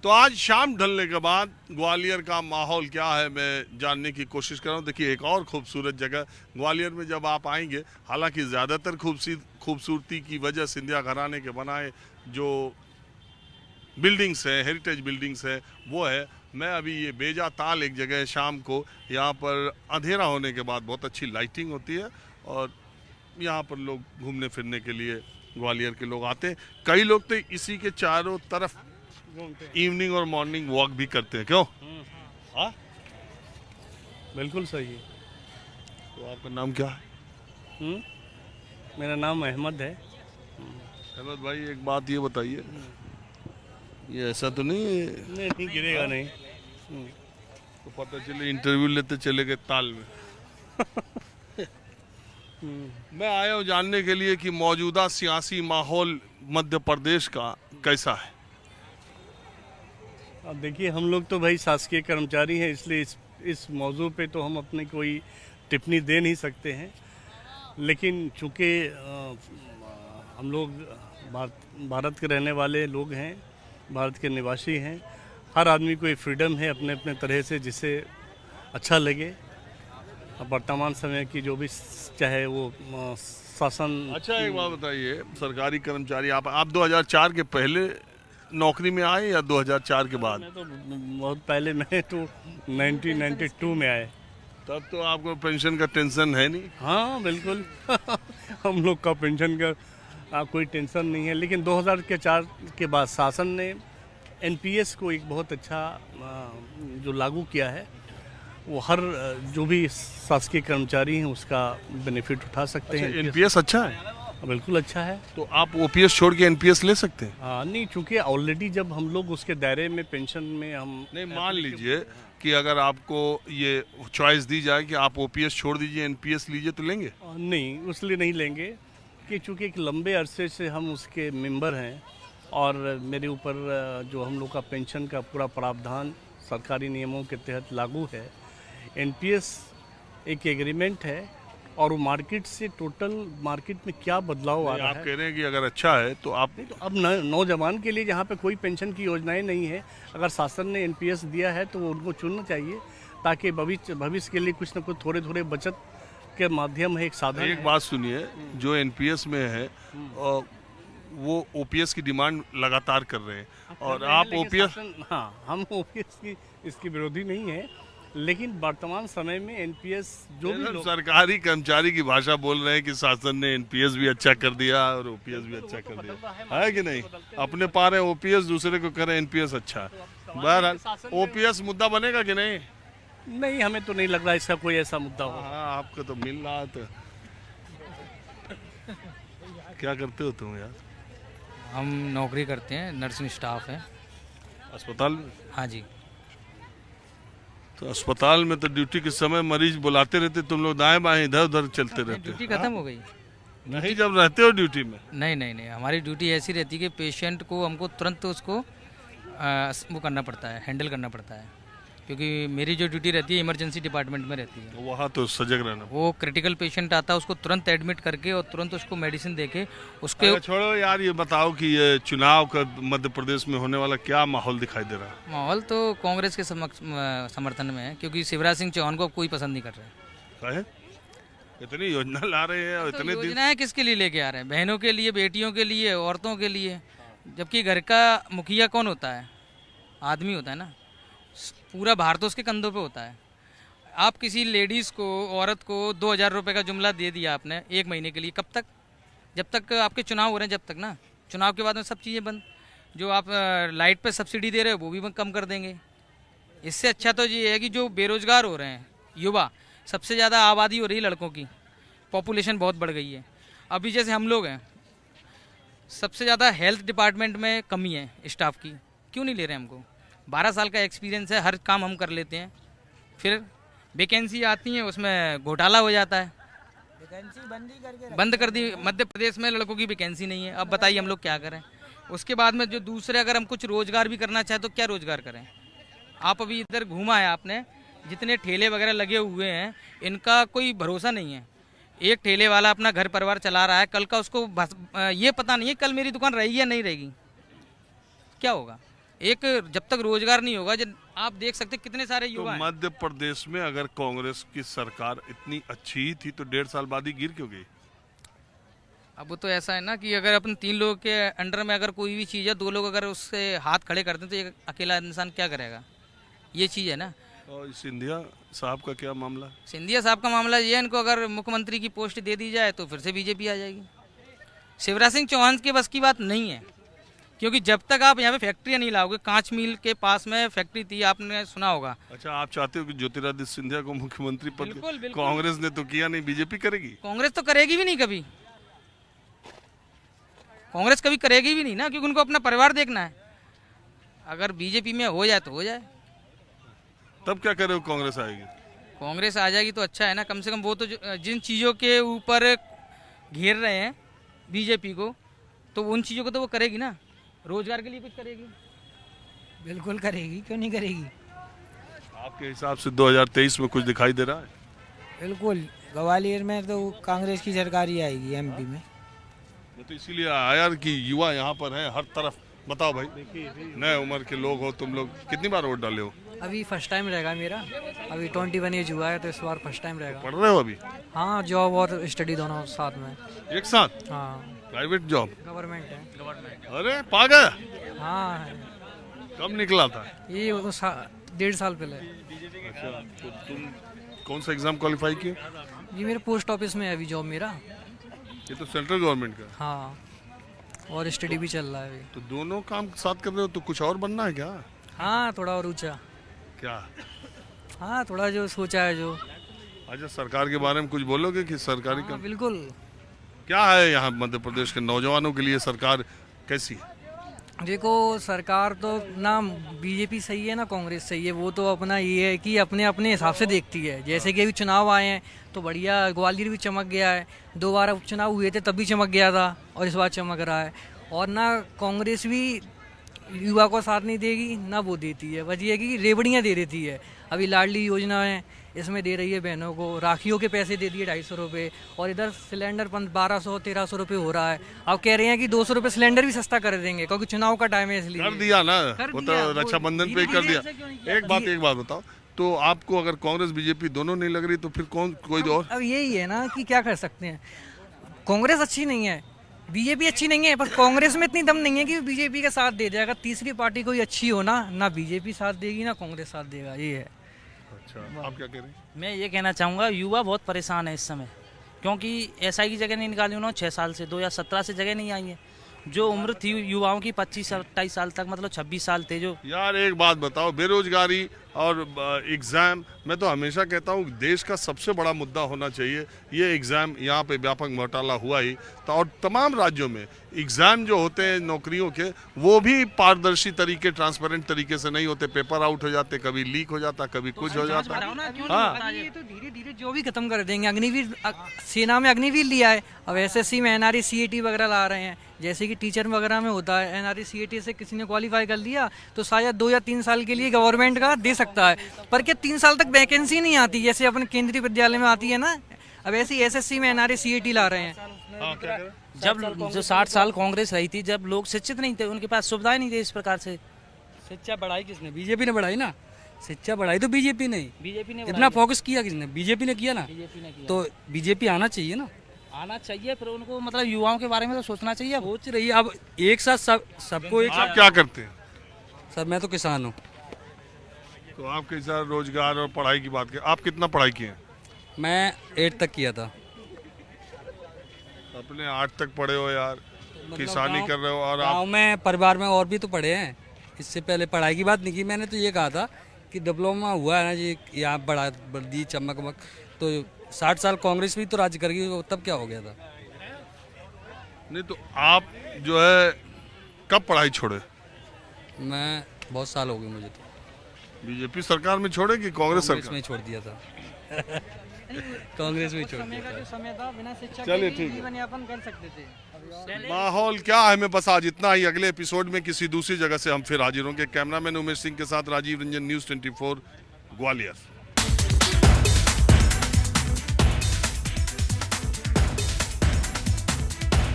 तो आज शाम ढलने के बाद ग्वालियर का माहौल क्या है मैं जानने की कोशिश कर रहा हूँ। देखिए एक और खूबसूरत जगह ग्वालियर में जब आप आएंगे, हालांकि ज़्यादातर खूबसूरती की वजह सिंधिया घराने के बनाए जो बिल्डिंग्स हैं, हेरिटेज बिल्डिंग्स हैं, वो है। मैं अभी ये बेजा ताल एक जगह है, शाम को यहाँ पर अंधेरा होने के बाद बहुत अच्छी लाइटिंग होती है और यहाँ पर लोग घूमने फिरने के लिए ग्वालियर के लोग आते हैं। कई लोग तो इसी के चारों तरफ इवनिंग और मॉर्निंग वॉक भी करते हैं। क्यों? हाँ, बिल्कुल सही है। तो आपका नाम क्या है? मेरा नाम अहमद है। अहमद भाई, एक बात ये बताइए, ये ऐसा तो नहीं है नहीं गिरेगा नहीं। तो पता चले इंटरव्यू लेते चले गए ताल में? मैं आया हूँ जानने के लिए कि मौजूदा सियासी माहौल मध्य प्रदेश का कैसा है। अब देखिए, हम लोग तो भाई शासकीय कर्मचारी हैं, इसलिए इस मौजू पे तो हम अपनी कोई टिप्पणी दे नहीं सकते हैं। लेकिन चूँकि हम लोग भारत के रहने वाले लोग हैं, भारत के निवासी हैं, हर आदमी को ये फ्रीडम है अपने अपने तरह से जिसे अच्छा लगे। अब वर्तमान समय की जो भी चाहे वो शासन। अच्छा, एक बात बताइए, सरकारी कर्मचारी आप 2004 के पहले नौकरी में आए या 2004 के बाद? मैं तो बहुत पहले, मैं तो 1992 में आए। तब तो आपको पेंशन का टेंशन है नहीं? हाँ बिल्कुल। हम लोग का पेंशन का कोई टेंशन नहीं है। लेकिन 2004 के बाद शासन ने एनपीएस को एक बहुत अच्छा जो लागू किया है, वो हर जो भी शासकीय कर्मचारी हैं उसका बेनिफिट उठा सकते हैं। एनपीएस अच्छा है? बिल्कुल अच्छा है। तो आप ओपीएस छोड़ के एनपीएस ले सकते हैं? हाँ नहीं, चूंकि ऑलरेडी जब हम लोग उसके दायरे में पेंशन में हम नहीं, मान लीजिए कि अगर आपको ये चॉइस दी जाए कि आप ओपीएस छोड़ दीजिए एनपीएस लीजिए, तो लेंगे? नहीं, इसलिए नहीं लेंगे कि चूंकि एक लंबे अरसे से हम उसके मेंबर हैं और मेरे ऊपर जो हम लोग का पेंशन का पूरा प्रावधान सरकारी नियमों के तहत लागू है। एनपीएस एक एग्रीमेंट है और वो मार्केट से टोटल मार्केट में क्या बदलाव आ रहा है। आप कह रहे हैं कि अगर अच्छा है तो आप नहीं, तो अब नौजवान के लिए जहाँ पे कोई पेंशन की योजनाएं नहीं है, अगर शासन ने एनपीएस दिया है तो वो उनको चुनना चाहिए, ताकि भविष्य के लिए कुछ न कुछ थोड़े थोड़े बचत के माध्यम है, एक साधन। एक बात सुनिए, जो एनपीएस में है वो ओपीएस की डिमांड लगातार कर रहे हैं और आप ओपीएस। हाँ, हम ओपीएस की इसकी विरोधी नहीं है, लेकिन वर्तमान समय में एनपीएस जो भी लोग सरकारी कर्मचारी की भाषा बोल रहे हैं कि शासन ने एनपीएस भी अच्छा कर दिया और ओपीएस भी अच्छा कर दिया है कि नहीं? अपने पा रहे ओपीएस, दूसरे को कह रहे एनपीएस अच्छा है। बहरहाल ओपीएस मुद्दा बनेगा कि नहीं? नहीं, हमें तो नहीं लग रहा इसका कोई ऐसा मुद्दा हो। हाँ, आपको तो मिल रहा है। तो क्या करते हो तुम यार? हम नौकरी करते हैं, नर्सिंग स्टाफ है अस्पताल में? हाँ जी। तो अस्पताल में तो ड्यूटी के समय मरीज बुलाते रहते, तुम लोग दाएं बाएं इधर उधर चलते रहते? ड्यूटी खत्म हो गई? नहीं, जब रहते हो ड्यूटी में? नहीं, हमारी ड्यूटी ऐसी रहती है कि पेशेंट को हमको तुरंत उसको वो करना पड़ता है, हैंडल करना पड़ता है, क्योंकि मेरी जो ड्यूटी रहती है इमरजेंसी डिपार्टमेंट में रहती है। तो वहाँ तो सजग रहना। वो क्रिटिकल पेशेंट आता है, उसको तुरंत एडमिट करके और तुरंत उसको मेडिसिन देके उसके। छोड़ो यार, ये बताओ कि ये चुनाव का मध्य प्रदेश में होने वाला क्या माहौल दिखाई दे रहा है? माहौल तो कांग्रेस के समर्थन में है, क्योंकि शिवराज सिंह चौहान को कोई पसंद नहीं कर रहे हैं। इतनी योजना ला रहे हैं और इतने योजनाएं किसके लिए लेके आ रहे हैं? बहनों के लिए, बेटियों के लिए, औरतों के लिए। जबकि घर का मुखिया कौन होता है? आदमी होता है ना। पूरा भार तो उसके कंधों पे होता है। आप किसी लेडीज़ को, औरत को 2000 रुपये का जुमला दे दिया आपने 1 महीने के लिए, कब तक? जब तक आपके चुनाव हो रहे हैं, जब तक ना। चुनाव के बाद में सब चीज़ें बंद। जो आप लाइट पे सब्सिडी दे रहे हो वो भी कम कर देंगे। इससे अच्छा तो ये है कि जो बेरोजगार हो रहे हैं युवा, सबसे ज़्यादा आबादी हो रही है लड़कों की, पॉपुलेशन बहुत बढ़ गई है। अभी जैसे हम लोग हैं, सबसे ज़्यादा हेल्थ डिपार्टमेंट में कमी है स्टाफ की। क्यों नहीं ले रहे हमको? 12 साल का एक्सपीरियंस है, हर काम हम कर लेते हैं। फिर वैकेंसी आती है, उसमें घोटाला हो जाता है। वैकेंसी बंद कर दी। मध्य प्रदेश में लड़कों की वैकेंसी नहीं है। अब बताइए हम लोग क्या करें? उसके बाद में जो दूसरे, अगर हम कुछ रोजगार भी करना चाहें तो क्या रोजगार करें? आप अभी इधर घूमा है आपने, जितने ठेले वगैरह लगे हुए हैं, इनका कोई भरोसा नहीं है। एक ठेले वाला अपना घर परिवार चला रहा है, कल का उसको ये पता नहीं है कल मेरी दुकान रहेगी या नहीं रहेगी, क्या होगा? एक जब तक रोजगार नहीं होगा, जब आप देख सकते हैं कितने सारे तो युवा हैं। मध्य प्रदेश में अगर कांग्रेस की सरकार इतनी अच्छी ही थी तो 1.5 साल बाद ही गिर क्यों गई? अब वो तो ऐसा है ना कि अगर अपन 3 लोगों के अंडर में अगर कोई भी चीज़ है, 2 लोग अगर उससे हाथ खड़े करते हैं तो एक अकेला इंसान क्या करेगा, ये चीज़ है ना। और सिंधिया साहब का क्या मामला? सिंधिया साहब का मामला ये है, इनको अगर मुख्यमंत्री की पोस्ट दे दी जाए तो फिर से बीजेपी आ जाएगी। शिवराज सिंह चौहान के बस की बात नहीं है, क्योंकि जब तक आप यहाँ पे फैक्ट्रियाँ नहीं लाओगे, कांच मिल के पास में फैक्ट्री थी, आपने सुना होगा। अच्छा, आप चाहते हो कि ज्योतिरादित्य सिंधिया को मुख्यमंत्री पद? बिल्कुल, बिल्कुल। कांग्रेस ने तो किया नहीं, बीजेपी करेगी? कांग्रेस तो करेगी भी नहीं कभी, कांग्रेस कभी करेगी भी नहीं ना, क्योंकि उनको अपना परिवार देखना है। अगर बीजेपी में हो जाए तो हो जाए। तब क्या करे, कांग्रेस आएगी? कांग्रेस आ जाएगी तो अच्छा है ना, कम से कम वो तो जिन चीज़ों के ऊपर घेर रहे हैं बीजेपी को, तो उन चीज़ों को तो वो करेगी ना, रोजगार के लिए कुछ करेगी। बिल्कुल करेगी, क्यों नहीं करेगी। आपके हिसाब से 2023 में कुछ दिखाई दे रहा है? बिल्कुल, ग्वालियर में तो कांग्रेस की सरकार ही आएगी, एमपी में। मैं तो इसीलिए आया कि युवा यहाँ पर है हर तरफ। बताओ भाई, नए उम्र के लोग हो तुम लोग, कितनी बार वोट डाले हो? अभी फर्स्ट टाइम रहेगा मेरा, अभी 21 एज हुआ है तो इस बार फर्स्ट टाइम रहेगा। पढ़ रहे हो अभी? हाँ, जॉब और स्टडी दोनों साथ में। एक साथ? हाँ, प्राइवेट जॉब? गवर्नमेंट है। अरे पा गया? हाँ है। कब निकला था? ये 1.5 साल पहले। अच्छा, तो तुम कौन सा एग्जाम क्वालिफाई किए? ये मेरे पोस्ट ऑफिस में है अभी जॉब मेरा। ये तो सेंट्रल गवर्नमेंट का। हाँ, और स्टडी भी चल रहा है अभी। तो दोनों काम साथ कर रहे हो, तो कुछ और बनना है क्या? हाँ, थोड़ा और ऊंचा। क्या? हाँ, थोड़ा जो सोचा है जो। अच्छा, सरकार के बारे में कुछ बोलोगे कि सरकारी हाँ, काम बिल्कुल। क्या है यहाँ मध्य प्रदेश के नौजवानों के लिए? सरकार कैसी है? देखो, सरकार तो ना बीजेपी सही है ना कांग्रेस सही है, वो तो अपना ये है कि अपने अपने हिसाब से देखती है। जैसे कि अभी चुनाव आए हैं तो बढ़िया, ग्वालियर भी चमक गया है, 2 बार उपचुनाव हुए थे तब भी चमक गया था और इस बार चमक रहा है। और ना कांग्रेस भी युवा को साथ नहीं देगी ना वो देती है, बस ये है कि रेवड़ियाँ दे देती है। अभी लाडली योजना है, इसमें दे रही है बहनों को, राखियों के पैसे दे दिए 250 रुपये, और इधर सिलेंडर 1200-1300 रुपये हो रहा है। अब कह रहे हैं कि 200 रुपये सिलेंडर भी सस्ता कर देंगे क्योंकि चुनाव का टाइम है इसलिए। कर दिया ना, कर वो दिया, तो वो रक्षाबंधन पे ही कर धीरे-धीरे दिया। ऐसे क्यों नहीं किया? एक बात बताओ, तो आपको अगर कांग्रेस बीजेपी दोनों नहीं लग रही तो फिर कौन, कोई और? अब यही है ना कि क्या कर सकते हैं। कांग्रेस अच्छी नहीं है, बीजेपी अच्छी नहीं है, पर कांग्रेस में इतनी दम नहीं है कि बीजेपी का साथ दे जाएगा। तीसरी पार्टी कोई अच्छी हो ना बीजेपी साथ देगी ना कांग्रेस साथ देगा, ये है। अच्छा, आप क्या कह रहे हैं? मैं ये कहना चाहूँगा, युवा बहुत परेशान है इस समय, क्योंकि एसआई की जगह नहीं निकाली उन्होंने 6 साल से। 2017 से जगह नहीं आई है। जो उम्र थी युवाओं की 25-28 साल तक, मतलब 26 साल थे जो। यार एक बात बताओ, बेरोजगारी और एग्जाम, मैं तो हमेशा कहता हूँ देश का सबसे बड़ा मुद्दा होना चाहिए ये एग्जाम। यहाँ पे व्यापक घोटाला हुआ ही तो, और तमाम राज्यों में एग्जाम जो होते हैं नौकरियों के, वो भी पारदर्शी तरीके, ट्रांसपेरेंट तरीके से नहीं होते। पेपर आउट हो जाते, कभी लीक हो जाता, कभी कुछ हो जाता। हाँ, ये तो धीरे धीरे जो भी खत्म कर देंगे। अग्निवीर, सेना में अग्निवीर लिया है, अब एसएससी में एनआरई सीईटी वगैरह ला रहे हैं, जैसे कि टीचर वगैरह में होता है। एनआरई सीईटी से किसी ने क्वालिफाई कर लिया तो शायद 2 या 3 साल के लिए गवर्नमेंट का दे सकता है, पर क्या 3 साल तक वैकेंसी नहीं आती जैसे अपने केंद्रीय विद्यालय में आती है ना। अब ऐसे ही एसएससी में एनआरई सीईटी ला रहे हैं। जब जो 60 साल कांग्रेस रही थी, जब लोग शिक्षित नहीं थे, उनके पास सुविधाएं नहीं थी इस प्रकार से। शिक्षा बढ़ाई किसने? बीजेपी ने बढ़ाई ना। शिक्षा बढ़ाई तो बीजेपी ने। बीजेपी ने इतना फोकस किया किसने? बीजेपी ने किया ना। बीजेपी ने किया। तो बीजेपी आना चाहिए ना। आना चाहिए, पर उनको मतलब युवाओं के बारे में तो सोचना चाहिए। सोच रही है अब एक साथ सबको एक आप क्या करते हैं? सर मैं तो किसान हूँ। तो आपके साथ रोजगार और पढ़ाई की बात करें, आप कितना पढ़ाई किए हैं? मैं 8 तक किया था। अपने 8 तक पढ़े हो यार, किसानी कर रहे हो, और आप गाँव में परिवार में और भी तो पढ़े हैं। इससे पहले पढ़ाई की बात नहीं की। मैंने तो ये कहा था कि डिप्लोमा हुआ है ना जी, यहाँ बढ़ा दी चमक वमक, तो 60 साल कांग्रेस भी तो राज्य कर गई, तब क्या हो गया था? नहीं तो आप जो है कब पढ़ाई छोड़े? मैं बहुत साल हो गए मुझे तो। बीजेपी सरकार में छोड़े कि कांग्रेस कांग्रेस सरकार? में छोड़ दिया था। कांग्रेस में छोड़ समय दिया का था। जो समय था, बिना शिक्षा चलिए, के ठीक भी है। जीवन यापन कर सकते थे। माहौल क्या है मैं बस आज इतना ही। अगले एपिसोड में किसी दूसरी जगह से हम फिर हाजिर होंगे। कैमरामैन उमेश सिंह के साथ राजीव रंजन, न्यूज़ 24 ग्वालियर।